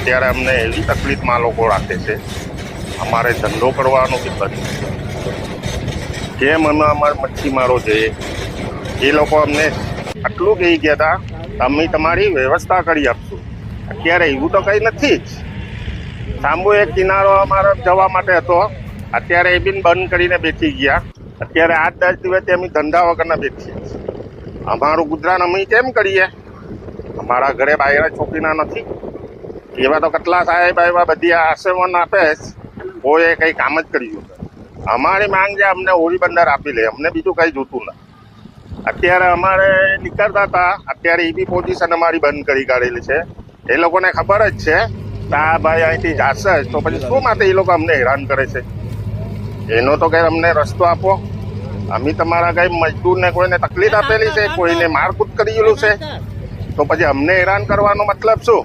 અત્યારે અમને એવી તકલીફમાં લોકો રાખે છે, અમારે ધંધો કરવાનો બી બંધ. જેમ અમે અમારા મચ્છીમારો છે એ લોકો અમને આટલું કહી ગયા હતા, અમે તમારી વ્યવસ્થા કરી આપશું. અત્યારે એવું તો કંઈ નથી જ. સાંભો એક કિનારો અમારો જવા માટે હતો, અત્યારે એ બી બંધ કરીને બેસી ગયા. અત્યારે 8-10 દિવસથી અમે ધંધા વગરના બેસીએ. અમારું ગુજરાન અમે કેમ કરીએ? અમારા ઘરે બાયરા છોકરીના નથી. એવા તો કેટલા સાહેબ એવા બધી આશ્રમણ આપે, કોઈ કંઈ કામ જ કર્યું. અમારી માંગ છે અમને હોળી બંદર આપી લે, અમને બીજું કંઈ જોતું ના. અત્યારે અમારે નીકળતા હતા, અત્યારે એ બી પોઝિશન અમારી બંધ કરી કાઢેલી છે. એ લોકોને ખબર જ છે કે આ ભાઈ અહીંથી જશે તો પછી શું માટે એ લોકો અમને હેરાન કરે છે? એનો તો કંઈ અમને રસ્તો આપો. અમે તમારા કંઈ મજદૂરને કોઈને તકલીફ આપેલી છે, કોઈને મારકૂટ કરેલું છે, તો પછી અમને હેરાન કરવાનો મતલબ શું?